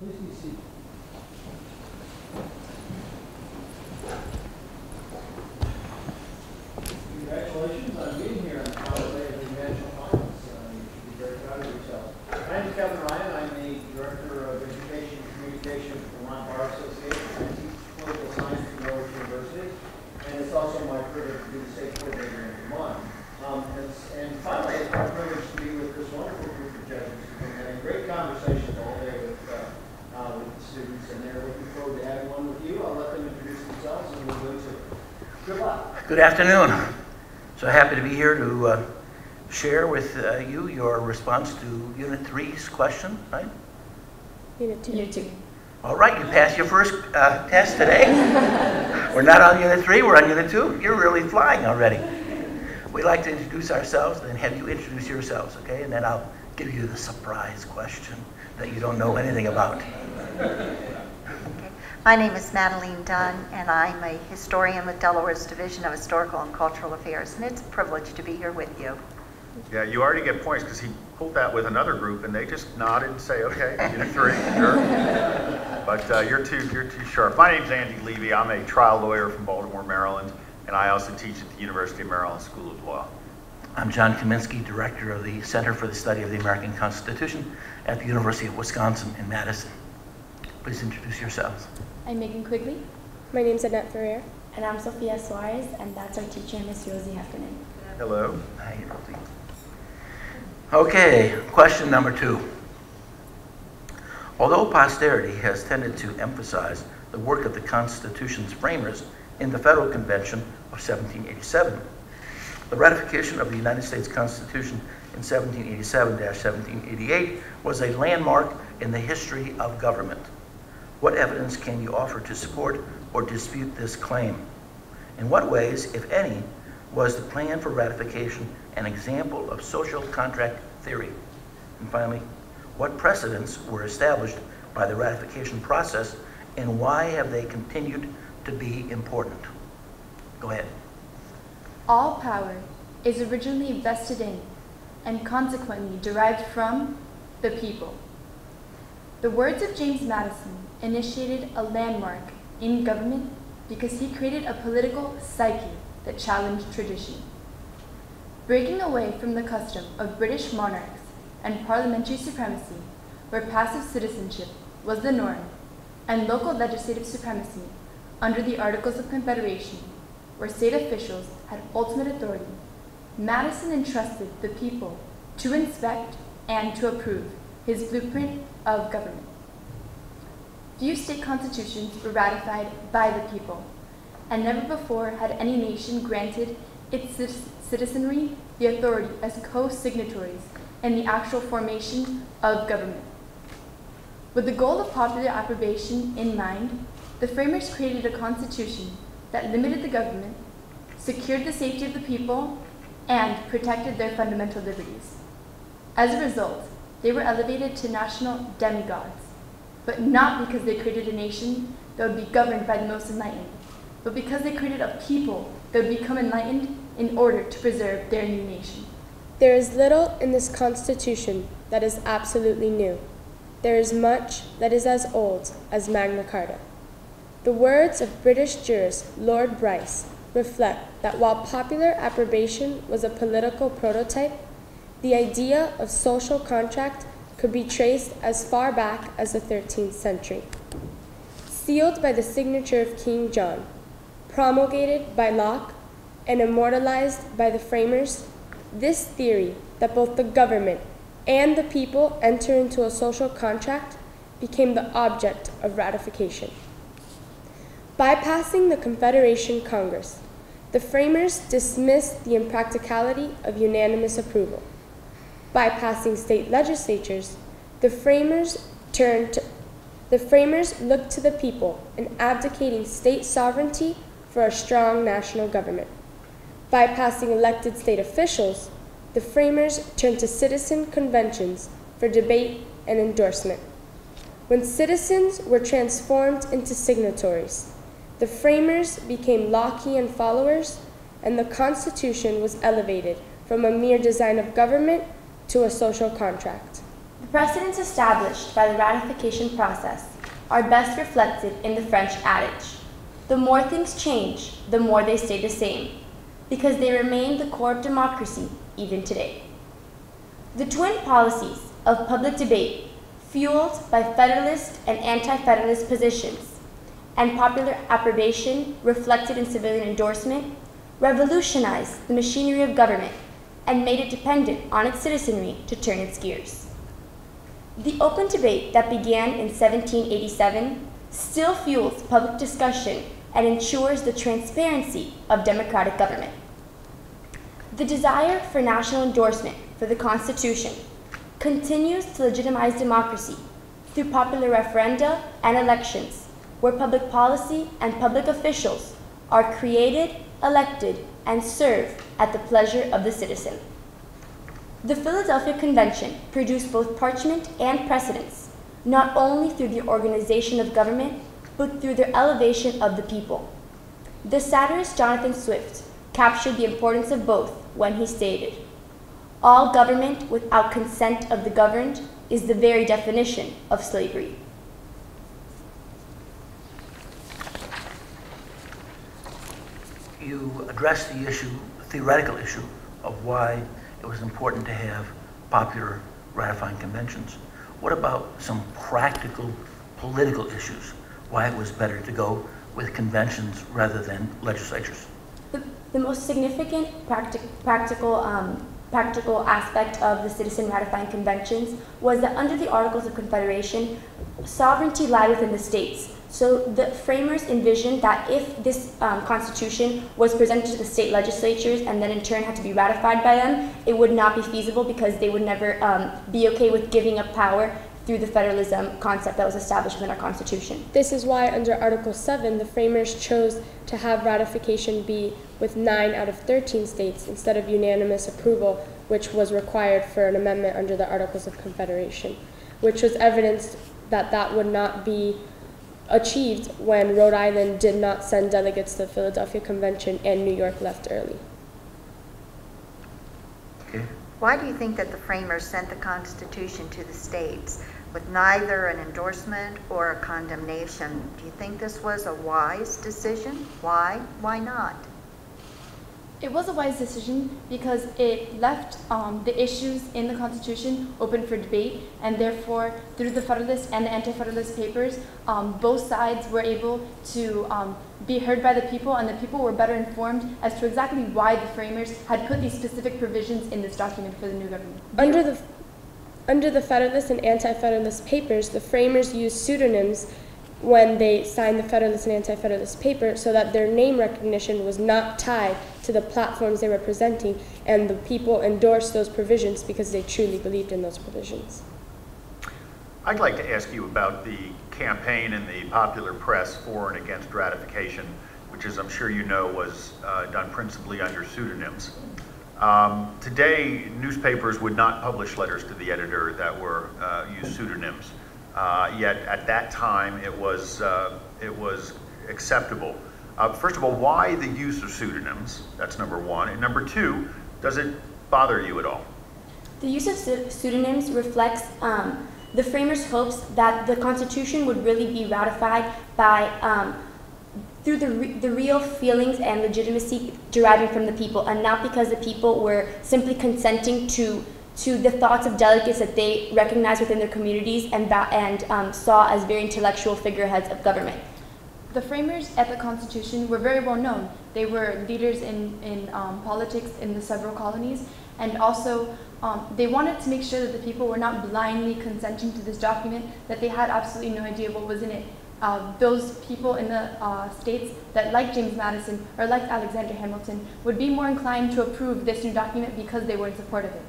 Please be seated. Congratulations on being here on the final day of the National Finals. You should be very proud of yourself. My name is Kevin Ryan. I'm the Director of Education and Communication for the Vermont Bar Association. I teach political science at Norwich University, and it's also my privilege to be the state coordinator in Vermont. And finally, it's my privilege to be with this wonderful group of judges who've been having great conversations all day with the students, and they're looking forward to having one with you. I'll let them introduce themselves, and we'll go to good luck. Good afternoon. So happy to be here to share with you your response to Unit 3's question, right? Unit 2. Unit 2. All right, you passed your first test today. We're not on Unit 3, we're on Unit 2. You're really flying already. We'd like to introduce ourselves and have you introduce yourselves, okay? And then I'll give you the surprise question that you don't know anything about. My name is Madeline Dunn, and I'm a historian with Delaware's Division of Historical and Cultural Affairs, and it's a privilege to be here with you. Yeah, you already get points because he pulled that with another group, and they just nodded and say, "Okay, Unit 3, sure." But you're too sharp. My name's Andy Levy. I'm a trial lawyer from Baltimore, Maryland, and I also teach at the University of Maryland School of Law. I'm John Kaminsky, Director of the Center for the Study of the American Constitution at the University of Wisconsin in Madison. Please introduce yourselves. I'm Megan Quigley. My name's Annette Ferrer. And I'm Sophia Suarez, and that's our teacher, Miss Rosie Heffernan. Hello. Hi, Rosie. Okay, question number 2. Although posterity has tended to emphasize the work of the Constitution's framers in the Federal Convention of 1787, the ratification of the United States Constitution in 1787-1788 was a landmark in the history of government. What evidence can you offer to support or dispute this claim? In what ways, if any, was the plan for ratification an example of social contract theory? And finally, what precedents were established by the ratification process, and why have they continued to be important? Go ahead. All power is originally vested in and consequently derived from the people. The words of James Madison initiated a landmark in government because he created a political psyche that challenged tradition. Breaking away from the custom of British monarchs and parliamentary supremacy, where passive citizenship was the norm, and local legislative supremacy under the Articles of Confederation, where state officials had ultimate authority, Madison entrusted the people to inspect and to approve his blueprint of government. Few state constitutions were ratified by the people, and never before had any nation granted its citizenry the authority as co-signatories in the actual formation of government. With the goal of popular approbation in mind, the framers created a constitution that limited the government, secured the safety of the people, and protected their fundamental liberties. As a result, they were elevated to national demigods, but not because they created a nation that would be governed by the most enlightened, but because they created a people that would become enlightened in order to preserve their new nation. There is little in this Constitution that is absolutely new. There is much that is as old as Magna Carta. The words of British jurist Lord Bryce reflect that while popular approbation was a political prototype, the idea of social contract could be traced as far back as the 13th century. Sealed by the signature of King John, promulgated by Locke, and immortalized by the framers, this theory that both the government and the people enter into a social contract became the object of ratification. Bypassing the Confederation Congress, the framers dismissed the impracticality of unanimous approval. Bypassing state legislatures, the framers looked to the people in abdicating state sovereignty for a strong national government. Bypassing elected state officials, the framers turned to citizen conventions for debate and endorsement. When citizens were transformed into signatories, the framers became Lockean followers, and the Constitution was elevated from a mere design of government to a social contract. The precedents established by the ratification process are best reflected in the French adage, "The more things change, the more they stay the same," because they remain the core of democracy even today. The twin policies of public debate, fueled by Federalist and anti-Federalist positions, and popular approbation reflected in civilian endorsement, revolutionized the machinery of government and made it dependent on its citizenry to turn its gears. The open debate that began in 1787 still fuels public discussion and ensures the transparency of democratic government. The desire for national endorsement for the Constitution continues to legitimize democracy through popular referenda and elections, where public policy and public officials are created, elected, and serve at the pleasure of the citizen. The Philadelphia Convention produced both parchment and precedents, not only through the organization of government, but through their elevation of the people. The satirist Jonathan Swift captured the importance of both when he stated, "All government without consent of the governed is the very definition of slavery." You addressed the issue, theoretical issue, of why it was important to have popular ratifying conventions. What about some practical political issues? Why it was better to go with conventions rather than legislatures? The most significant practical aspect of the citizen ratifying conventions was that under the Articles of Confederation, sovereignty lied within the states. So the framers envisioned that if this constitution was presented to the state legislatures and then in turn had to be ratified by them, it would not be feasible because they would never be okay with giving up power through the federalism concept that was established within our Constitution. This is why under Article 7, the framers chose to have ratification be with 9 out of 13 states instead of unanimous approval, which was required for an amendment under the Articles of Confederation, which was evidence that that would not be achieved when Rhode Island did not send delegates to the Philadelphia Convention and New York left early. Okay. Why do you think that the framers sent the Constitution to the states with neither an endorsement or a condemnation? Do you think this was a wise decision? Why? Why not? It was a wise decision because it left the issues in the Constitution open for debate, and therefore, through the Federalist and the Anti-Federalist papers, both sides were able to be heard by the people, and the people were better informed as to exactly why the framers had put these specific provisions in this document for the new government. Under the Federalist and Anti-Federalist papers, the framers used pseudonyms when they signed the Federalist and Anti-Federalist paper so that their name recognition was not tied to the platforms they were presenting, and the people endorsed those provisions because they truly believed in those provisions. I'd like to ask you about the campaign in the popular press for and against ratification, which, as I'm sure you know, was done principally under pseudonyms. Today, newspapers would not publish letters to the editor that were used pseudonyms. Yet at that time, it was acceptable. First of all, why the use of pseudonyms? That's number one. And number two, does it bother you at all? The use of pseudonyms reflects the framers' hopes that the Constitution would really be ratified by through the real feelings and legitimacy deriving from the people, and not because the people were simply consenting to the thoughts of delegates that they recognized within their communities and saw as very intellectual figureheads of government. The framers at the Constitution were very well known. They were leaders in politics in the several colonies, and also they wanted to make sure that the people were not blindly consenting to this document, that they had absolutely no idea what was in it. Those people in the states that, like James Madison or like Alexander Hamilton, would be more inclined to approve this new document because they were in support of it.